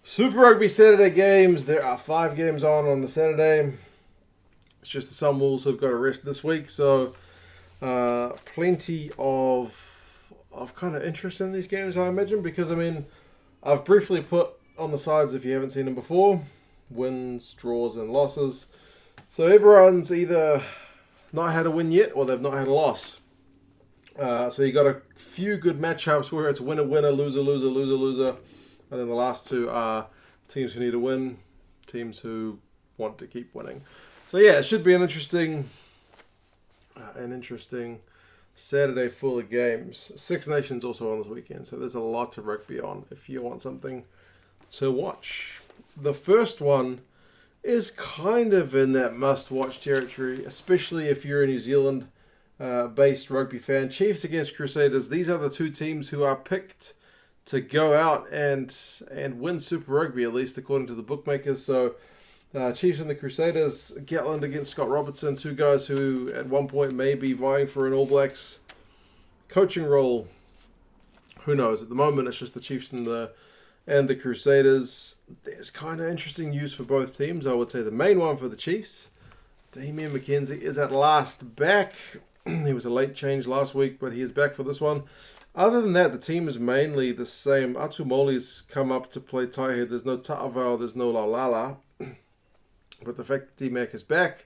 Super Rugby Saturday games. There are 5 games on the Saturday. It's just the Sun Wolves have got a rest this week, so plenty of kind of interest in these games, I imagine, because I've briefly put on the sides, if you haven't seen them before, wins, draws, and losses. So everyone's either not had a win yet or they've not had a loss. So you got a few good matchups where it's winner, winner, loser, loser, loser, loser. And then the last two are teams who need to win, teams who want to keep winning. So yeah, it should be an interesting Saturday full of games. Six Nations also on this weekend, so there's a lot of rugby on if you want something to watch. The first one is kind of in that must-watch territory, especially if you're a New Zealand-based rugby fan. Chiefs against Crusaders. These are the two teams who are picked to go out and win Super Rugby, at least according to the bookmakers. So Chiefs and the Crusaders, Gatland against Scott Robertson, two guys who at one point may be vying for an All Blacks coaching role. Who knows? At the moment, it's just the Chiefs and the Crusaders. There's kind of interesting news for both teams. I would say the main one for the Chiefs, Damian McKenzie is at last back. He was a late change last week, but he is back for this one. Other than that, the team is mainly the same. Atu Moli's come up to play tight head. There's no Ta'avao, there's no Laulala. But the fact that D-Mac is back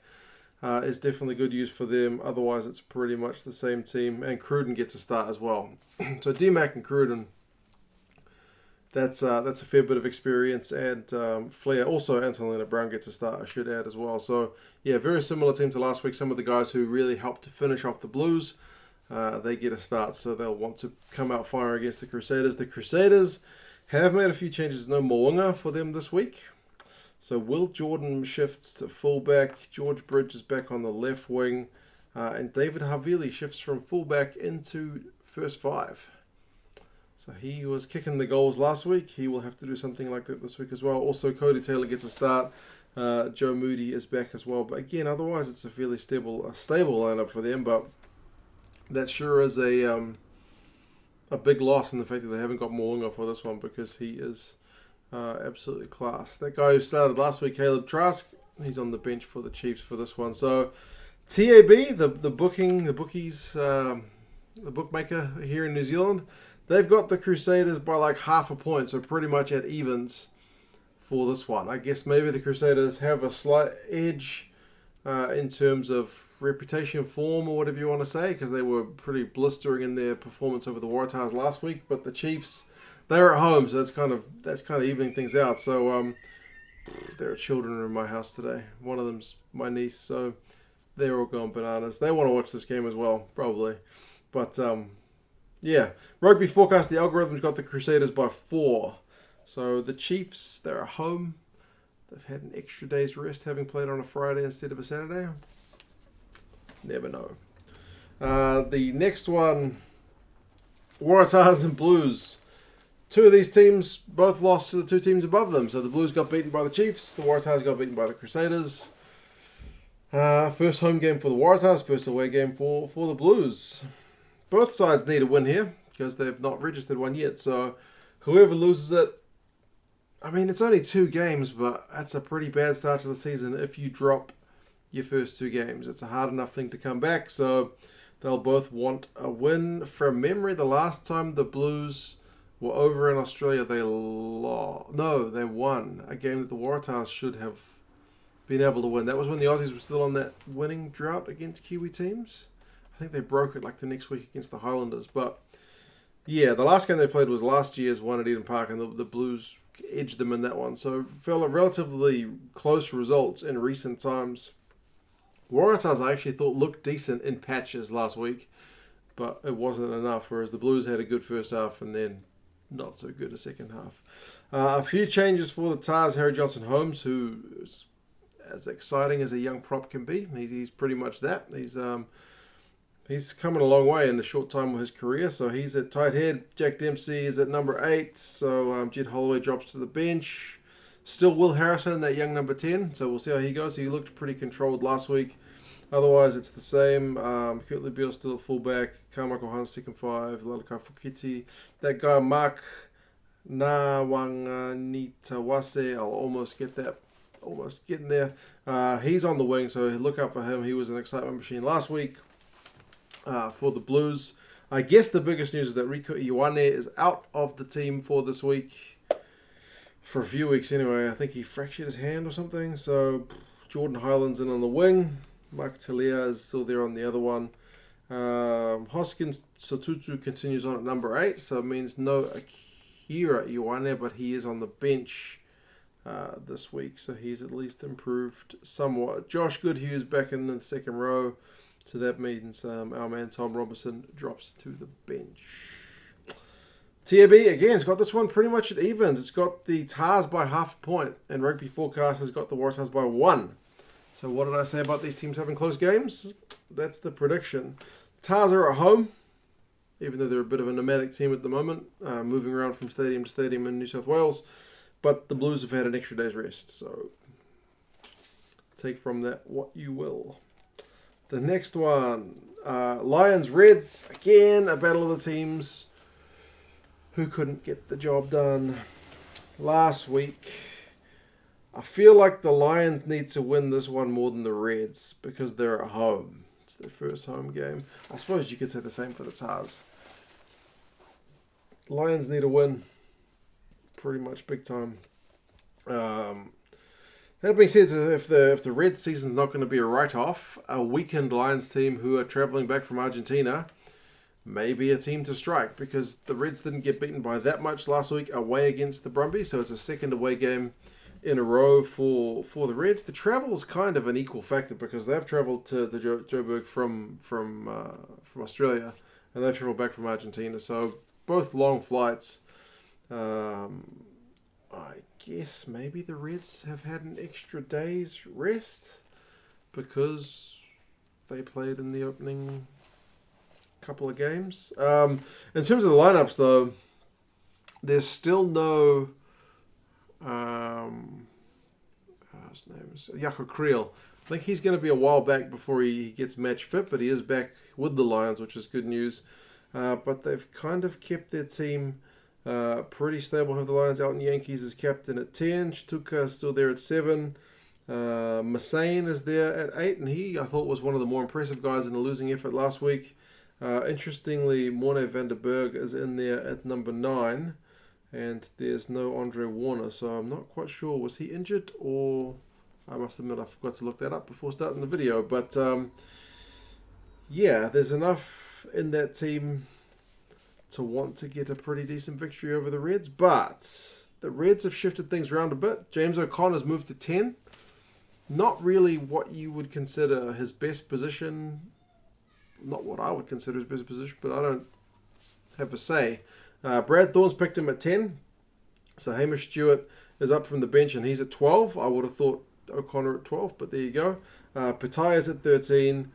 is definitely good news for them. Otherwise, it's pretty much the same team. And Cruden gets a start as well. So D-Mac and Cruden, that's a fair bit of experience. And Flair, also Antonina Brown gets a start, I should add as well. So, yeah, very similar team to last week. Some of the guys who really helped to finish off the Blues, they get a start, so they'll want to come out firing against the Crusaders. The Crusaders have made a few changes. No Mo'unga for them this week. So Will Jordan shifts to fullback. George Bridge is back on the left wing. And David Havili shifts from fullback into first five. So he was kicking the goals last week. He will have to do something like that this week as well. Also, Cody Taylor gets a start. Joe Moody is back as well. But again, otherwise it's a fairly stable lineup for them. But that sure is a big loss in the fact that they haven't got Mo'unga for this one, because he is absolutely class. That guy who started last week, Caleb Trask, he's on the bench for the Chiefs for this one. So TAB, the bookmaker here in New Zealand, they've got the Crusaders by like half a point, so pretty much at evens for this one. I guess maybe the Crusaders have a slight edge in terms of reputation, form, or whatever you want to say, because they were pretty blistering in their performance over the Waratahs last week. But the Chiefs, they're at home, so that's kind of evening things out. So there are children in my house today. One of them's my niece, so they're all going bananas. They want to watch this game as well, probably. But yeah, Rugby Forecast, the algorithm's got the Crusaders by 4. So the Chiefs, they're at home. They've had an extra day's rest, having played on a Friday instead of a Saturday. Never know. The next one, Waratahs and Blues. Two of these teams both lost to the two teams above them. So the Blues got beaten by the Chiefs. The Waratahs got beaten by the Crusaders. First home game for the Waratahs. First away game for the Blues. Both sides need a win here because they've not registered one yet. So whoever loses it, it's only 2 games, but that's a pretty bad start to the season if you drop your first 2 games. It's a hard enough thing to come back, so they'll both want a win. From memory, the last time the Blues were over in Australia, they won a game that the Waratahs should have been able to win. That was when the Aussies were still on that winning drought against Kiwi teams. I think they broke it like the next week against the Highlanders, but yeah, the last game they played was last year's one at Eden Park, and the Blues edged them in that one. So felt relatively close results in recent times. Waratahs I actually thought looked decent in patches last week, but it wasn't enough, whereas the Blues had a good first half and then not so good a second half. A few changes for the Tars. Harry Johnson-Holmes, who is as exciting as a young prop can be. He's pretty much that. He's coming a long way in the short time of his career. So he's at tight head. Jack Dempsey is at number 8. So Jed Holloway drops to the bench. Still Will Harrison, that young number 10. So we'll see how he goes. He looked pretty controlled last week. Otherwise, it's the same. Kurtley Beale still at fullback. Carmichael Hans, second 5. Lalakai Fukiti. That guy, Mark Nitawase. I'll almost get that. Almost getting there. He's on the wing, so look out for him. He was an excitement machine last week for the Blues. I guess the biggest news is that Rico Ioane is out of the team for this week. For a few weeks anyway. I think he fractured his hand or something. So Jordan Highland's in on the wing. Mike Talia is still there on the other one. Hoskins Sotutu continues on at number 8. So it means no Akira Ioane, but he is on the bench this week. So he's at least improved somewhat. Josh Goodhue's back in the second row. So that means our man Tom Robinson drops to the bench. TAB, again, it's got this one pretty much at evens. It's got the Tars by half a point, and Rugby Forecast has got the Waratahs by 1. So what did I say about these teams having close games? That's the prediction. Tars are at home, even though they're a bit of a nomadic team at the moment, moving around from stadium to stadium in New South Wales. But the Blues have had an extra day's rest, so take from that what you will. The next one, Lions Reds, again, a battle of the teams who couldn't get the job done last week. I feel like the Lions need to win this one more than the Reds because they're at home. It's their first home game. I suppose you could say the same for the Tars. Lions need a win pretty much big time. That being said, if the Red season's not going to be a write-off, a weakened Lions team who are travelling back from Argentina may be a team to strike because the Reds didn't get beaten by that much last week away against the Brumbies, so it's a second away game in a row for the Reds. The travel is kind of an equal factor because they've travelled to Joburg from Australia and they've travelled back from Argentina, so both long flights. I guess maybe the Reds have had an extra day's rest because they played in the opening couple of games. In terms of the lineups, though, there's still no his name is Jaco Creel. I think he's going to be a while back before he gets match fit, but he is back with the Lions, which is good news. But they've kind of kept their team pretty stable. Have the Lions out in Yankees as captain at 10. Shtuka is still there at 7. Masane is there at 8, and he, I thought, was one of the more impressive guys in the losing effort last week. Interestingly, Morne van der Berg is in there at number 9, and there's no Andre Warner, so I'm not quite sure. Was he injured, or I must admit I forgot to look that up before starting the video. But yeah, there's enough in that team to want to get a pretty decent victory over the Reds, but the Reds have shifted things around a bit. James O'Connor's moved to 10. Not really what you would consider his best position. Not what I would consider his best position, but I don't have a say. Brad Thorne's picked him at 10. So Hamish Stewart is up from the bench and he's at 12. I would have thought O'Connor at 12, but there you go. Pataya's at 13.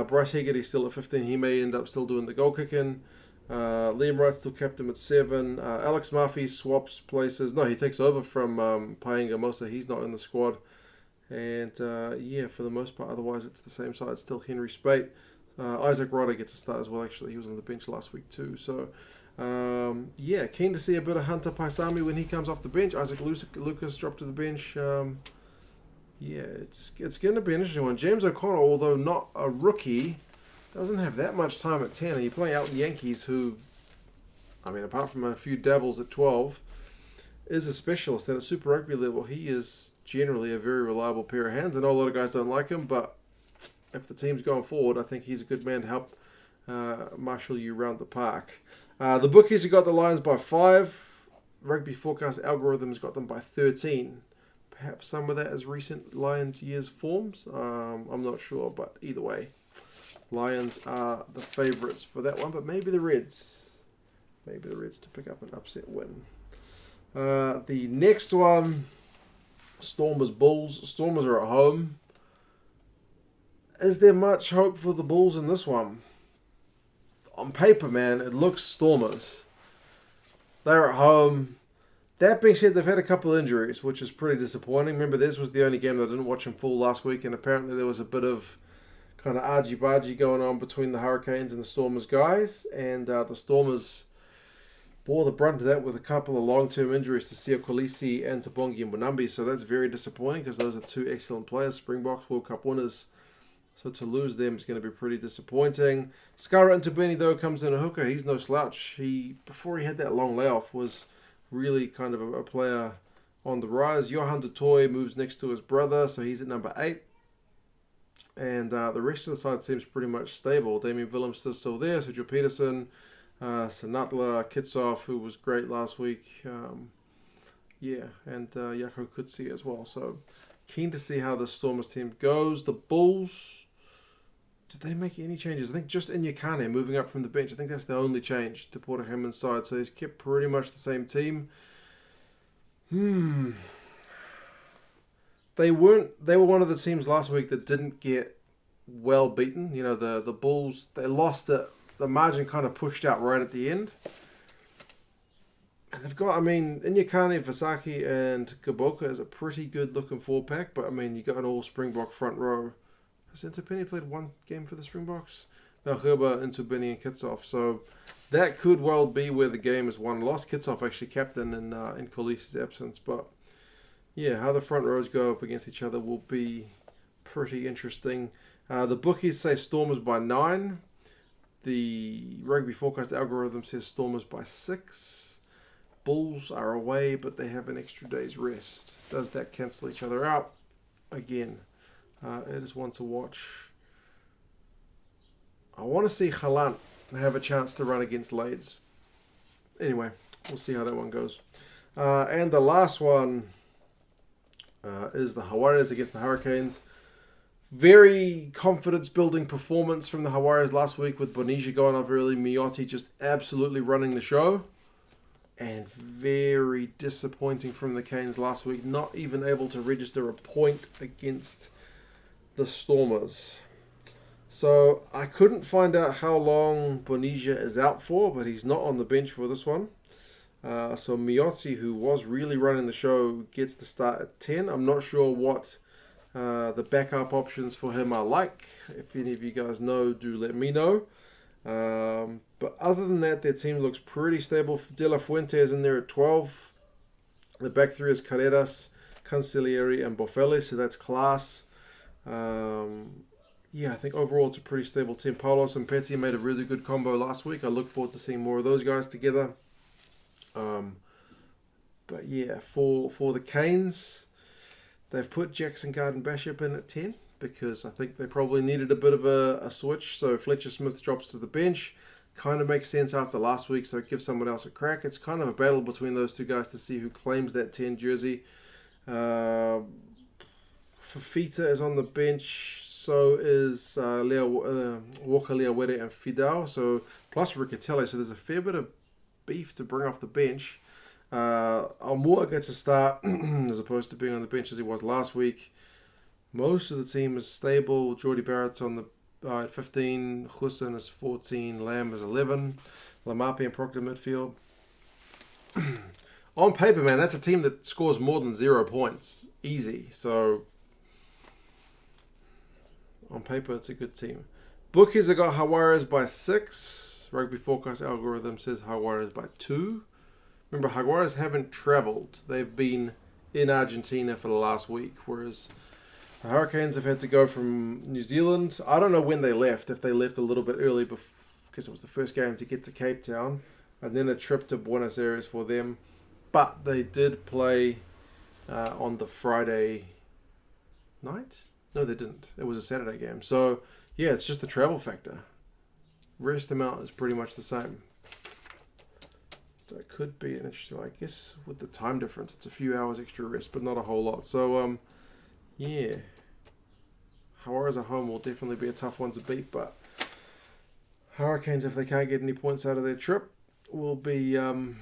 Bryce Hegarty's still at 15. He may end up still doing the goal kicking. Liam Wright's still kept him at 7. Alex Murphy swaps places. No, he takes over from Paenga Mosa. He's not in the squad. And yeah, for the most part, otherwise it's the same side. Still Henry Spate. Isaac Rodder gets a start as well, actually. He was on the bench last week too. So, yeah, keen to see a bit of Hunter Paisami when he comes off the bench. Isaac Lucas dropped to the bench. Yeah, it's going to be an interesting one. James O'Connor, although not a rookie, doesn't have that much time at 10. And you're playing out the Yankees who, I mean, apart from a few dabbles at 12, is a specialist. And at Super Rugby level, he is generally a very reliable pair of hands. I know a lot of guys don't like him, but if the team's going forward, I think he's a good man to help marshal you around the park. The bookies have got the Lions by 5. Rugby Forecast algorithm's got them by 13. Perhaps some of that is recent Lions years forms. I'm not sure, but either way, Lions are the favourites for that one. But maybe the Reds. Maybe the Reds to pick up an upset win. The next one, Stormers Bulls. Stormers are at home. Is there much hope for the Bulls in this one? On paper, man, it looks Stormers. They're at home. That being said, they've had a couple of injuries, which is pretty disappointing. Remember, this was the only game that I didn't watch in full last week, and apparently there was a bit of kind of argy-bargy going on between the Hurricanes and the Stormers guys, and the Stormers bore the brunt of that with a couple of long-term injuries to Sia Kolisi and to Bongi and Bonambi, so that's very disappointing because those are two excellent players, Springboks World Cup winners. So to lose them is going to be pretty disappointing. Skara Ntubeni, though, comes in a hooker. He's no slouch. Before he had that long layoff, was really kind of a player on the rise. Johan de Toy moves next to his brother, so he's at number 8. And the rest of the side seems pretty much stable. Damien Willems is still there. Sergio Peterson, Sanatla Kitsov, who was great last week. And Yako Kutsi as well. So keen to see how the Stormers team goes. The Bulls, did they make any changes? I think just Inyakane moving up from the bench. I think that's the only change to Porter Hammond's side. So he's kept pretty much the same team. They were one of the teams last week that didn't get well beaten. You know, the Bulls, they lost it. The margin kind of pushed out right at the end. And they've got, Inyakane, Vasaki, and Gaboka is a pretty good looking 4-pack. But, you got an all Springbok front row. Has Ntubeni played one game for the Springboks? No, Gerber, Ntubeni, and Kitsov. So that could well be where the game is won and lost. Kitsov actually captain in Kolisi's absence. But, yeah, how the front rows go up against each other will be pretty interesting. The bookies say Stormers by 9. The Rugby Forecast algorithm says Stormers by 6. Bulls are away, but they have an extra day's rest. Does that cancel each other out? Again, it is one to watch. I want to see Halant have a chance to run against Lades. Anyway, we'll see how that one goes. And the last one is the Waratahs against the Hurricanes. Very confidence-building performance from the Waratahs last week with Bonisia going off early. Miotti just absolutely running the show. And very disappointing from the Canes last week. Not even able to register a point against the Stormers. So I couldn't find out how long Bonisia is out for, but he's not on the bench for this one. So Miotti, who was really running the show, gets the start at 10. I'm not sure what the backup options for him are like. If any of you guys know, do let me know. But other than that, their team looks pretty stable. De La Fuente is in there at 12. The back three is Carreras, Cancellieri, and Boffelli, so that's class. I think overall it's a pretty stable team. Paulos and Petty made a really good combo last week. I look forward to seeing more of those guys together. But yeah, for the Canes, they've put Jackson Garden Bishop in at 10 because I think they probably needed a bit of a switch. So Fletcher Smith drops to the bench. Kind of makes sense after last week, so give someone else a crack. It's kind of a battle between those two guys to see who claims that 10 jersey. Fafita is on the bench. So is Walker Leawede and Fidel. So plus Riccatelli. So there's a fair bit of beef to bring off the bench. Almua gets a start as opposed to being on the bench as he was last week. Most of the team is stable. Jordy Barrett's on the at 15. Hussein is 14. Lamb is 11. Lamapi and Proctor midfield. On paper, man, that's a team that scores more than 0 points. Easy. So on paper, it's a good team. Bookies have got Jaguares by 6. Rugby Forecast algorithm says Jaguares by 2. Remember, Jaguares haven't travelled. They've been in Argentina for the last week, whereas the Hurricanes have had to go from New Zealand. I don't know when they left, if they left a little bit early because it was the first game to get to Cape Town, and then a trip to Buenos Aires for them. But they did play on the Friday night? No, they didn't. It was a Saturday game. So, yeah, it's just the travel factor. Rest amount is pretty much the same. So it could be an interesting, I guess, with the time difference, it's a few hours extra rest, but not a whole lot. So, yeah. Jaguares at home will definitely be a tough one to beat, but Hurricanes, if they can't get any points out of their trip, will be under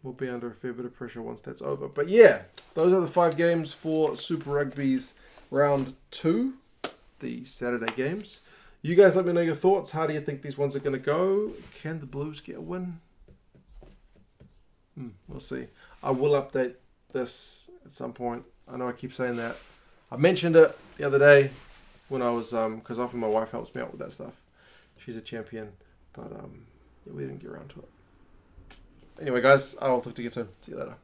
a fair bit of pressure once that's over. But yeah, those are the 5 games for Super Rugby's round 2, the Saturday games. You guys let me know your thoughts. How do you think these ones are going to go? Can the Blues get a win? We'll see. I will update this at some point. I know I keep saying that. I mentioned it the other day when I was, because often my wife helps me out with that stuff. She's a champion, but we didn't get around to it. Anyway, guys, I'll talk to you soon. See you later.